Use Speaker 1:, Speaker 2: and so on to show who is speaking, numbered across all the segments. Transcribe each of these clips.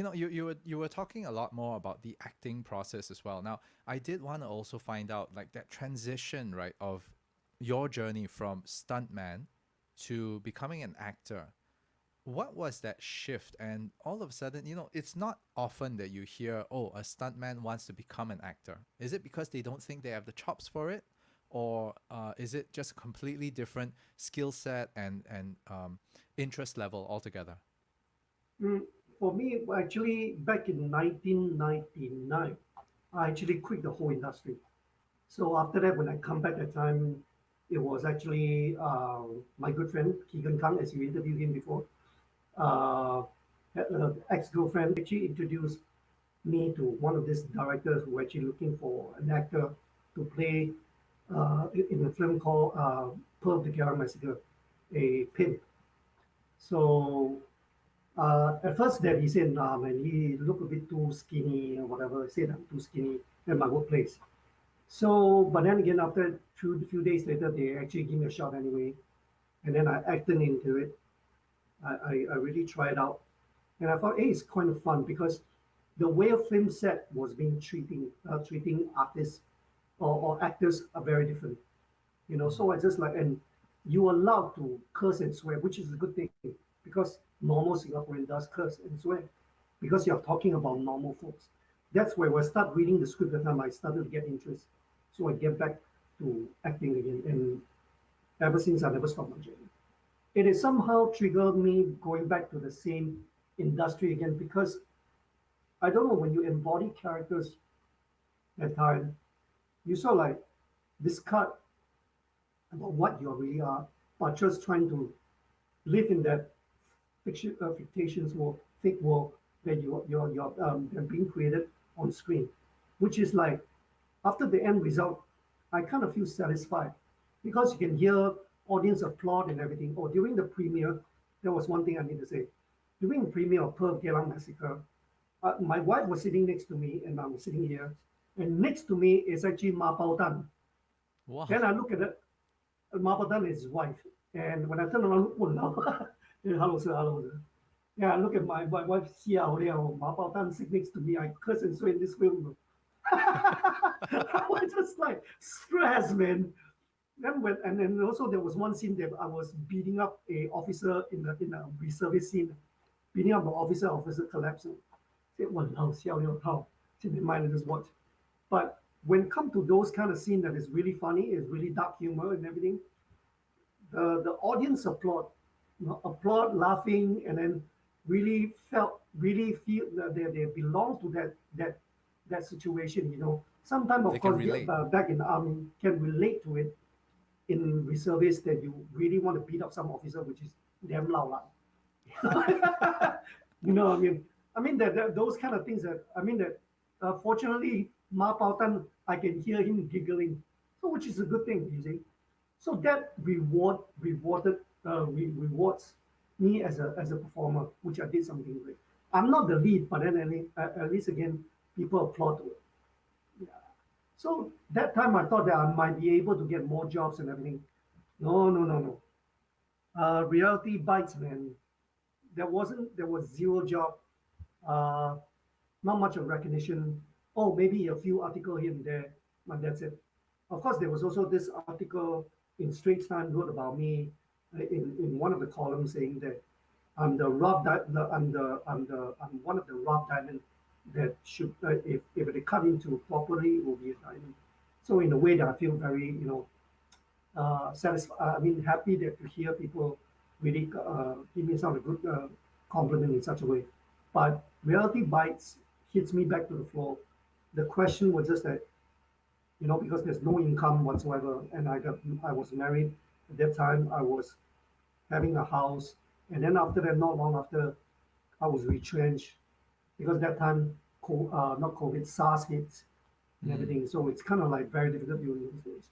Speaker 1: you were talking a lot more about the acting process as well. Now, I did want to also find out like that transition, right, of your journey from stuntman to becoming an actor. What was that shift? And all of a sudden, it's not often that you hear, oh, a stuntman wants to become an actor. Is it because they don't think they have the chops for it? Or is it just a completely different skill set and interest level altogether?
Speaker 2: Mm, for me, actually, back in 1999, I actually quit the whole industry. So after that, when I come back that time, it was actually my good friend Keegan Kang, as you interviewed him before. Uh, Ex-girlfriend actually introduced me to one of these directors who were actually looking for an actor to play in a film called Pearl the Gala Massacre, a pimp. So at first that he said, nah, man, he looked a bit too skinny or whatever. He said I'm too skinny at my workplace. So, but then again, after a few days later, they actually give me a shot anyway. And then I acted into it. I really tried out. And I thought, hey, it's kind of fun because the way a film set was being treating artists or actors are very different. So I just like, and you are allowed to curse and swear, which is a good thing because normal Singaporean does curse and swear because you're talking about normal folks. That's where when I start reading the script the time I started to get interest. So I get back to acting again. And ever since I never stopped my journey. It has somehow triggered me going back to the same industry again because I don't know when you embody characters at time, you sort of like discard about what you really are, but just trying to live in that fictitious world, fake world that they're being created on screen, which is like after the end result, I kind of feel satisfied because you can hear audience applaud and everything. Oh, during the premiere, there was one thing I need to say. During the premiere of Pearl Geylang Massacre, my wife was sitting next to me, and I'm sitting here, and next to me is actually Ma Pao Tan.
Speaker 1: Wow.
Speaker 2: Then I look at it, Ma Pao Tan is his wife, and when I turn around, oh no, hello sir, hello sir. Yeah, I look at my wife, Xiao Liao, Ma Pao Tan sitting next to me. I curse and swear in this film. I was just like stressed, man. And then also there was one scene that I was beating up a officer in a reservist scene, beating up the officer. Officer collapsed. Said, "Wow, xiao liao tao." Said, "Never mind, I just watch." But when it come to those kind of scene that is really funny, is really dark humor and everything, the audience applaud, applaud, laughing, and then really feel that they belong to that situation. Sometimes
Speaker 1: They
Speaker 2: of
Speaker 1: can
Speaker 2: course
Speaker 1: relate.
Speaker 2: back in the army can relate to it in reservice that you really want to beat up some officer, which is damn loud. I mean that those kind of things that I mean that fortunately Ma Pao Tan, I can hear him giggling, so which is a good thing, you see. So that rewards me as a performer, which I did something great. I'm not the lead, but then at least again people applaud to it. Yeah. So that time I thought that I might be able to get more jobs and everything. No, no, no, no. Reality bites, man. There was zero job, uh, not much of recognition. Oh, maybe a few article here and there, but that's it. Of course, there was also this article in Straits Times wrote about me in one of the columns saying that I'm the I'm one of the rough diamond that should if they cut into properly it will be a diamond. So in a way that I feel very satisfied. I mean, happy that to hear people really give me some good compliment in such a way. But reality bites hits me back to the floor. The question was just that because there's no income whatsoever, and I was married at that time. I was having a house, and then after that, not long after, I was retrenched because that time, not COVID, SARS hit and
Speaker 1: Mm.
Speaker 2: everything. So it's kind of like very difficult during those days.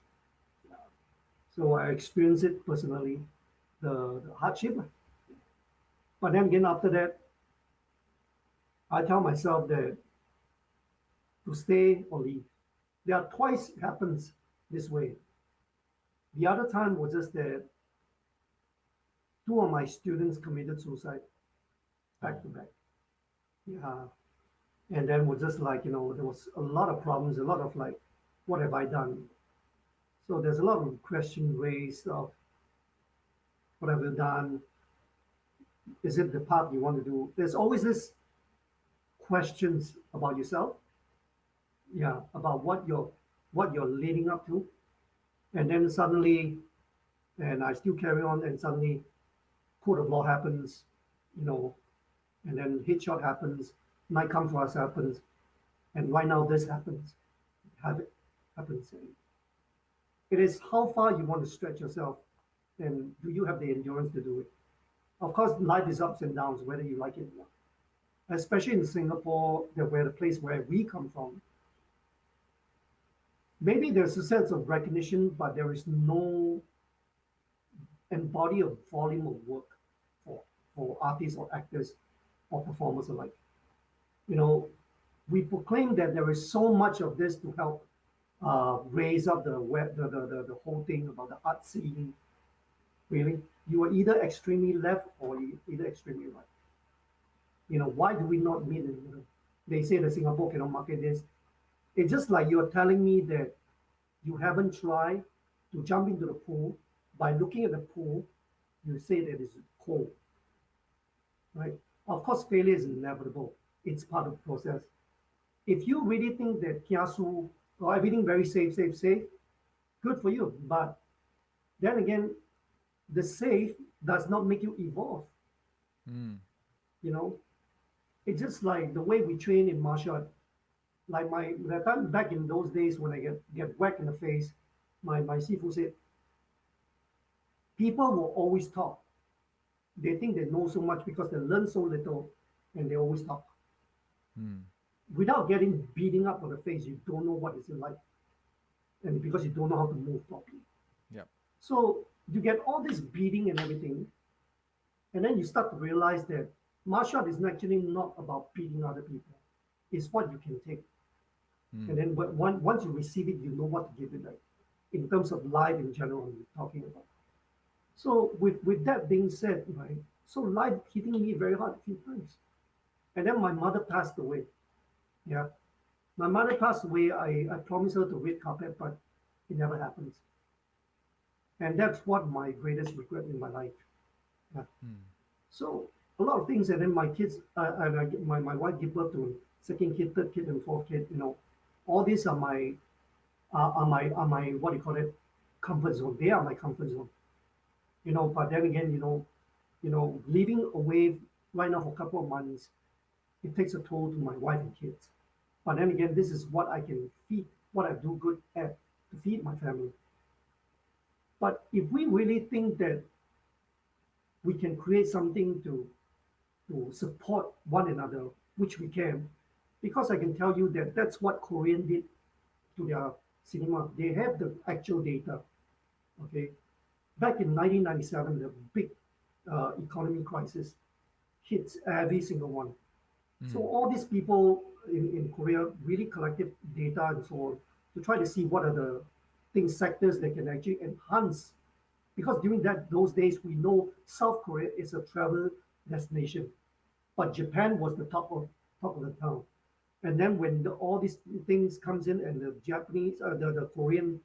Speaker 2: So I experienced it personally, the hardship. But then again, after that, I tell myself that to stay or leave. There are twice it happens this way. The other time was just that two of my students committed suicide back
Speaker 1: Oh.
Speaker 2: to back. Yeah. And then was just like, there was a lot of problems, a lot of like, what have I done? So there's a lot of question raised of what have you done? Is it the path you want to do? There's always this questions about yourself, yeah, about what you're leading up to. And then suddenly, and I still carry on, and suddenly court of law happens, you know, and then headshot happens, night come for us happens, and right now this happens. Have it happens. It is how far you want to stretch yourself, and do you have the endurance to do it? Of course, life is ups and downs, whether you like it or not. Especially in Singapore, where the place where we come from, maybe there's a sense of recognition, but there is no embody of volume of work for for artists or actors or performers alike. You know, we proclaim that there is so much of this to help raise up the whole thing about the art scene. Really, you are either extremely left or you either extremely right. Why do we not meet in the middle? They say that Singapore cannot market this. It's just like you're telling me that you haven't tried to jump into the pool. By looking at the pool, you say that it's cold, right? Of course, failure is inevitable. It's part of the process. If you really think that kiasu or everything very safe, safe, safe, good for you. But then again, the safe does not make you evolve.
Speaker 1: Mm.
Speaker 2: You know, it's just like the way we train in martial art. Like that time back in those days when I get whacked in the face, my sifu said, people will always talk. They think they know so much because they learn so little, and they always talk.
Speaker 1: Mm.
Speaker 2: Without getting beating up on the face, you don't know what it's like, and because you don't know how to move properly.
Speaker 1: Yep.
Speaker 2: So you get all this beating and everything, and then you start to realize that martial art is actually not about beating other people. It's what you can take.
Speaker 1: Mm.
Speaker 2: And then once you receive it, you know what to give it like in terms of life in general we're talking about. So with that being said, right, so life hitting me very hard a few times. And then my mother passed away. Yeah. My mother passed away. I promised her to red carpet, but it never happens. And that's what my greatest regret in my life. Yeah.
Speaker 1: Mm.
Speaker 2: So a lot of things, and then my kids, and my wife gave birth to second kid, third kid, and fourth kid. All these are my what do you call it, comfort zone. They are my comfort zone. But then again, living away right now for a couple of months, it takes a toll to my wife and kids. But then again, this is what I can feed, what I do good at to feed my family. But if we really think that we can create something to support one another, which we can, because I can tell you that that's what Korean did to their cinema. They have the actual data. Okay, back in 1997, the big economy crisis hits every single one. So
Speaker 1: Mm.
Speaker 2: all these people in Korea really collected data and so on to try to see what are the things sectors that can actually enhance. Because during those days, we know South Korea is a travel destination, but Japan was the top of the town. And then when all these things comes in, and the Japanese, the Korean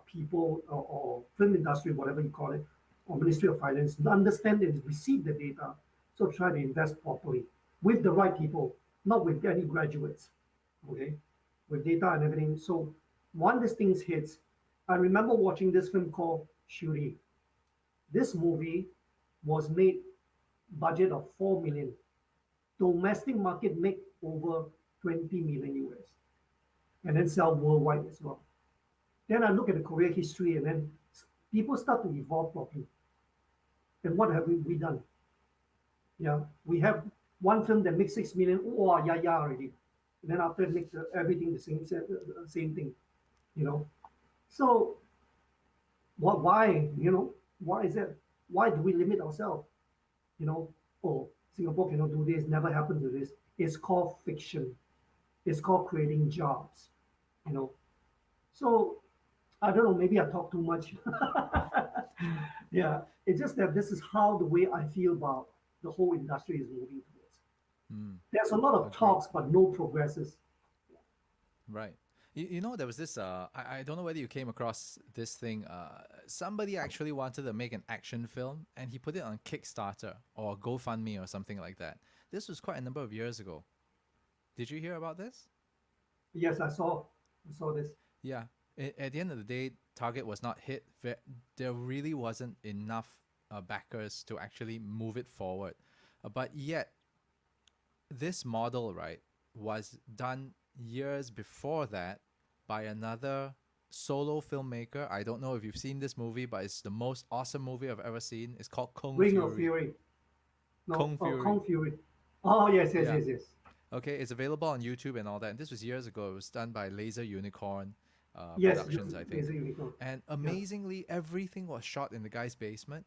Speaker 2: people or film industry, whatever you call it, or Ministry of Finance, understand and receive the data, so try to invest properly with the right people, not with any graduates, okay, with data and everything. So one these things hits. I remember watching this film called Shuri. This movie was made budget of 4 million. Domestic market make over 20 million US, and then sell worldwide as well. Then I look at the Korea history, and then people start to evolve properly. And what have we done? Yeah, we have one film that makes 6 million. Oh, yeah, yeah, already. And then after it makes everything the same thing. You know. So what? Why? Why is that? Why do we limit ourselves? You know. Oh, Singapore cannot do this. Never happened to this. It's called fiction. It's called creating jobs. You know. So I don't know. Maybe I talk too much. Yeah, it's just that this is how the way I feel about the whole industry is moving towards.
Speaker 1: Mm,
Speaker 2: There's a lot of
Speaker 1: agreed.
Speaker 2: talks, but no progresses.
Speaker 1: Right. You know, there was this, I don't know whether you came across this thing. Somebody actually wanted to make an action film and he put it on Kickstarter or GoFundMe or something like that. This was quite a number of years ago. Did you hear about this?
Speaker 2: Yes, I saw this.
Speaker 1: Yeah. At the end of the day, target was not hit. There really wasn't enough backers to actually move it forward. But yet, this model, right, was done years before that by another solo filmmaker. I don't know if you've seen this movie, but it's the most awesome movie I've ever seen. It's called Kung
Speaker 2: Ring of
Speaker 1: Fury.
Speaker 2: Fury. No,
Speaker 1: Kung
Speaker 2: oh,
Speaker 1: Fury.
Speaker 2: Kong Fury. Oh, yes, yes,
Speaker 1: Yeah.
Speaker 2: yes, yes.
Speaker 1: Okay, it's available on YouTube and all that. And this was years ago. It was done by Laser Unicorn
Speaker 2: Yes,
Speaker 1: Productions, I think.
Speaker 2: there's a unicorn.
Speaker 1: And
Speaker 2: Yeah.
Speaker 1: amazingly, everything was shot in the guy's basement.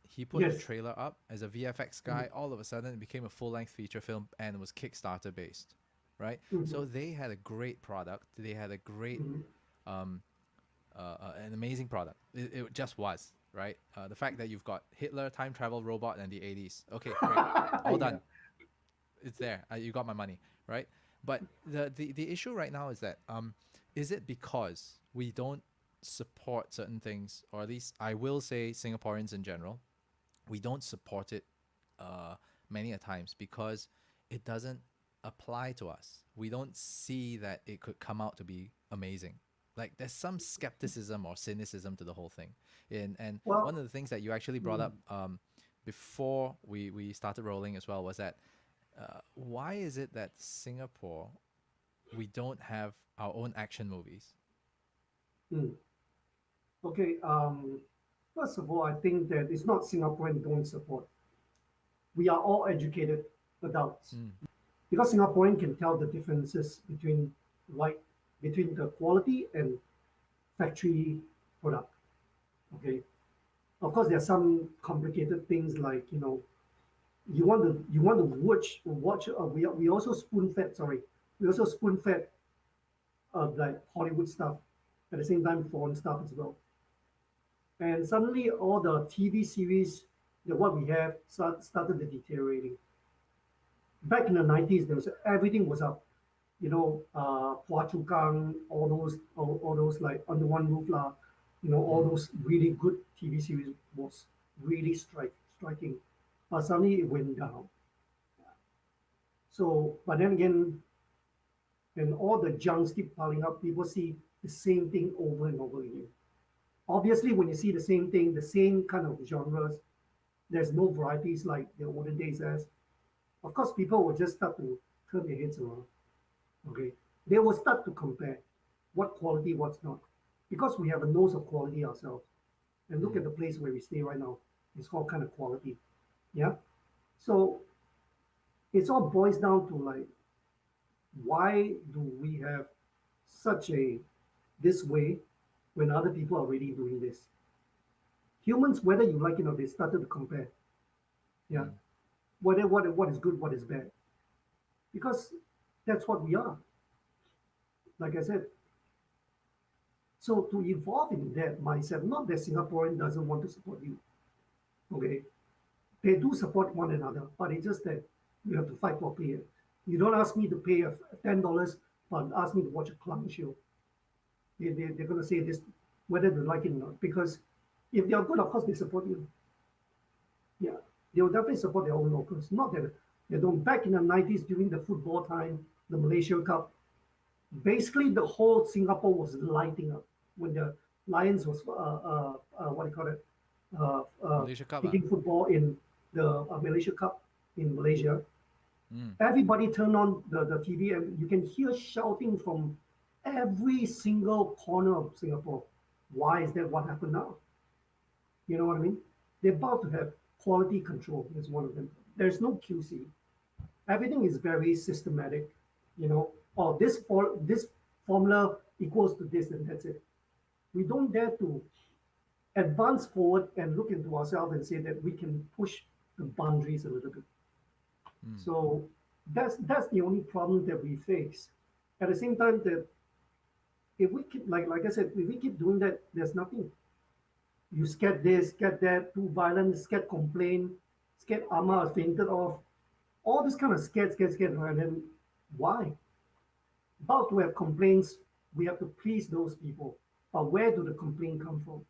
Speaker 1: He put the
Speaker 2: Yes.
Speaker 1: trailer up as a VFX guy. All of a sudden, it became a full-length feature film and it was Kickstarter based, right?
Speaker 2: Mm-hmm.
Speaker 1: So they had a great product. They had a great,
Speaker 2: Mm-hmm.
Speaker 1: um, an amazing product. It just was, right? The fact that you've got Hitler, time travel robot, and the 80s. Okay, great, all
Speaker 2: Yeah.
Speaker 1: done. It's there. You got my money, right? But the issue right now is that is it because we don't support certain things, or at least I will say Singaporeans in general, we don't support it uh, many a times because it doesn't apply to us. We don't see that it could come out to be amazing. Like there's some skepticism or cynicism to the whole thing. And one
Speaker 2: Well,
Speaker 1: of the things that you actually brought
Speaker 2: mm,
Speaker 1: up before we started rolling as well was that why is it that Singapore we don't have our own action movies?
Speaker 2: mm. Okay. First of all, I think that it's not Singaporean don't support. We are all educated adults
Speaker 1: Mm,
Speaker 2: because Singaporean can tell the differences between like between the quality and factory product. Okay. Of course, there are some complicated things like you want to watch. We also spoon fed. Sorry, we also spoon fed like Hollywood stuff at the same time foreign stuff as well. And suddenly all the TV series that what we have started deteriorating. Back in the 90s, there was everything was up. Phua Chu Kang, all those like under one roof lah. All
Speaker 1: mm,
Speaker 2: those really good TV series was really striking. But suddenly it went down. So, but then again, when all the junks keep piling up, people see the same thing over and over again. Obviously, when you see the same thing, the same kind of genres, there's no varieties like the olden days as. Of course, people will just start to turn their heads around. Okay, they will start to compare what quality, what's not, because we have a nose of quality ourselves. And look
Speaker 1: mm,
Speaker 2: at the place where we stay right now; it's all kind of quality. Yeah. So it's all boils down to like, why do we have such a this way when other people are already doing this? Humans, whether you like it or not, they started to compare. Yeah.
Speaker 1: mm,
Speaker 2: What is good, what is bad, because that's what we are. Like I said, so to evolve in that mindset, not that Singaporean doesn't want to support you. Okay, they do support one another, but it's just that you have to fight properly. You don't ask me to pay $10, but ask me to watch a clown show. They're going to say this whether they like it or not, because if they are good, of course they support you. Yeah, they will definitely support their own locals. Not that they don't. Back in the 90s during the football time, the Malaysia Cup, basically the whole Singapore was lighting up when the Lions was what do you call it,
Speaker 1: Malaysia Cup, ah.
Speaker 2: kicking football in the Malaysia Cup in Malaysia.
Speaker 1: Mm,
Speaker 2: Everybody turned on the TV and you can hear shouting from every single corner of Singapore. Why is that? What happened now? You know what I mean? They're about to have quality control. Is one of them. There's no QC. Everything is very systematic. Oh, this formula equals to this, and that's it. We don't dare to advance forward and look into ourselves and say that we can push the boundaries a little bit.
Speaker 1: mm,
Speaker 2: So that's the only problem that we face. At the same time, that if we keep like I said, if we keep doing that, there's nothing. You scared this, scared that, too violent, scared complain, scared Amma fainted off. all this kind of scared, and then why? About to have complaints, we have to please those people. But where do the complaint come from?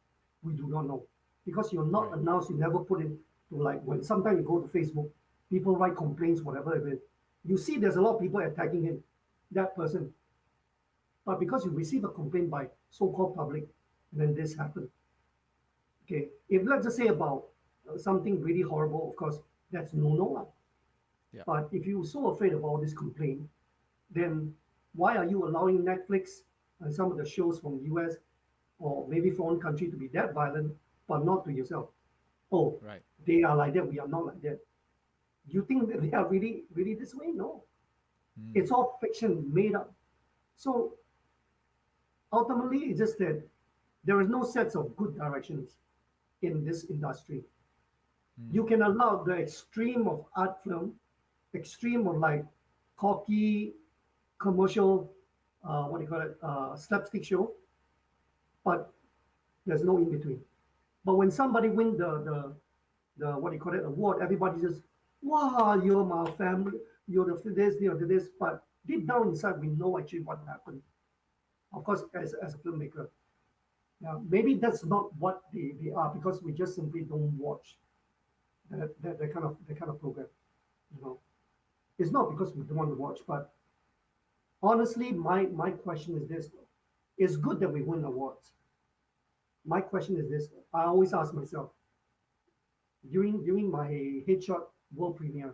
Speaker 2: We do not know. Because you're not
Speaker 1: Right.
Speaker 2: announced, you never put it to like when sometimes you go to Facebook, people write complaints, whatever it is. You see there's a lot of people attacking him, that person. But because you receive a complaint by so-called public, then this happened. Okay. If let's just say about something really horrible, of course, that's no.
Speaker 1: Yeah.
Speaker 2: But if you're so afraid of all this complaint, then why are you allowing Netflix and some of the shows from US or maybe foreign country to be that violent, but not to yourself? Oh,
Speaker 1: Right.
Speaker 2: they are like that, we are not like that. You think that they are really this way? No.
Speaker 1: Mm.
Speaker 2: It's all fiction made up. So ultimately, it's just that there is no sets of good directions in this industry.
Speaker 1: Mm.
Speaker 2: You can allow the extreme of art film, extreme of like cocky commercial, what do you call it, slapstick show, but there's no in between. But when somebody win the what do you call it, award, everybody says, "Wow, you're my family, you're the this, you're the this." But deep down inside, we know actually what happened. Of course, as a filmmaker, now maybe that's not what they are because we just simply don't watch that kind of program. You know, it's not because we don't want to watch, but honestly, my question is this: it's good that we win awards. My question is this: I always ask myself during my headshot world premiere,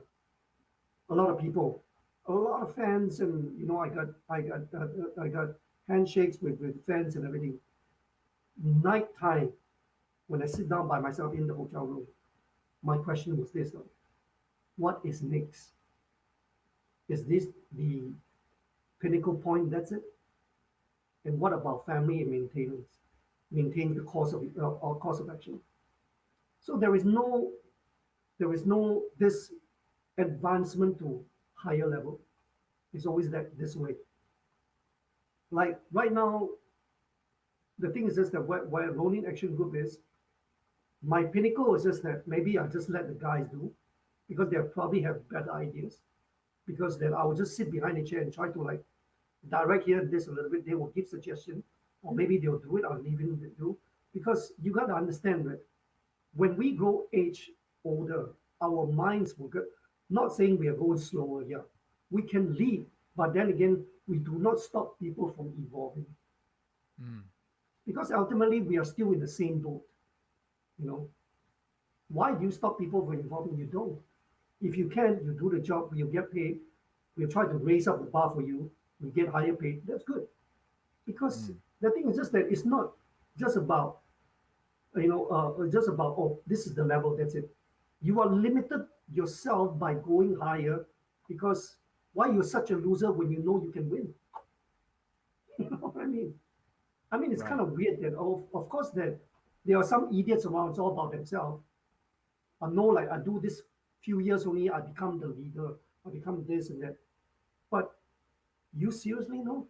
Speaker 2: a lot of people, a lot of fans, and I got handshakes with fans and everything. Nighttime, when I sit down by myself in the hotel room, my question was this though: what is next? Is this the pinnacle point? That's it. And what about family and maintenance? Maintain the course of action. So there is no this advancement to higher level. It's always that this way. Like right now, the thing is just that where Ronin Action Group is, my pinnacle is just that maybe I just let the guys do because they probably have better ideas. Because then I will just sit behind the chair and try to like direct here this a little bit. They will give suggestion, or maybe they'll do it. I'll leave them to do. Because you got to understand that when we grow age older, our minds will get. Not saying we are going slower here. We can lead, but then again, we do not stop people from evolving
Speaker 1: Mm.
Speaker 2: because ultimately we are still in the same boat. You know, why do you stop people from evolving? You don't. If you can, you do the job, you get paid. We try to raise up the bar for you. We get higher paid. That's good. Because
Speaker 1: Mm.
Speaker 2: the thing is just that it's not just about just about oh this is the level, that's it. You are limited yourself by going higher because why you're such a loser when you know you can win. You know what I mean it's kind
Speaker 1: Right.
Speaker 2: of weird that of course that there are some idiots around, it's all about themselves. I know, like I do this few years only, I become the leader, I become this and that. But you seriously know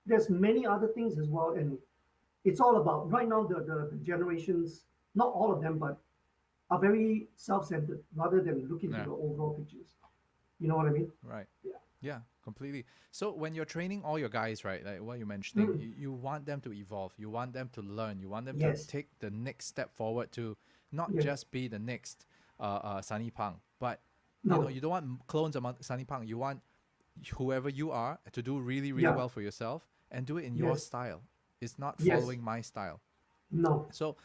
Speaker 2: there's many other things as well. And it's all about right now the generations, not all of them, but are very self-centered rather than looking to
Speaker 1: Yeah.
Speaker 2: the overall pictures. You know what I mean?
Speaker 1: Right.
Speaker 2: Yeah.
Speaker 1: Yeah, completely. So when you're training all your guys, right, like what you're mentioning,
Speaker 2: Mm.
Speaker 1: you want them to evolve, you want them to learn, you want them to
Speaker 2: Yes.
Speaker 1: take the next step forward to not
Speaker 2: Yes.
Speaker 1: just be the next Sunny Pang, but
Speaker 2: No.
Speaker 1: you don't want clones among Sunny Pang. You want whoever you are to do really, really
Speaker 2: Yeah.
Speaker 1: well for yourself and do it in your
Speaker 2: Yes.
Speaker 1: style. It's not
Speaker 2: Yes.
Speaker 1: following my style.
Speaker 2: No.
Speaker 1: So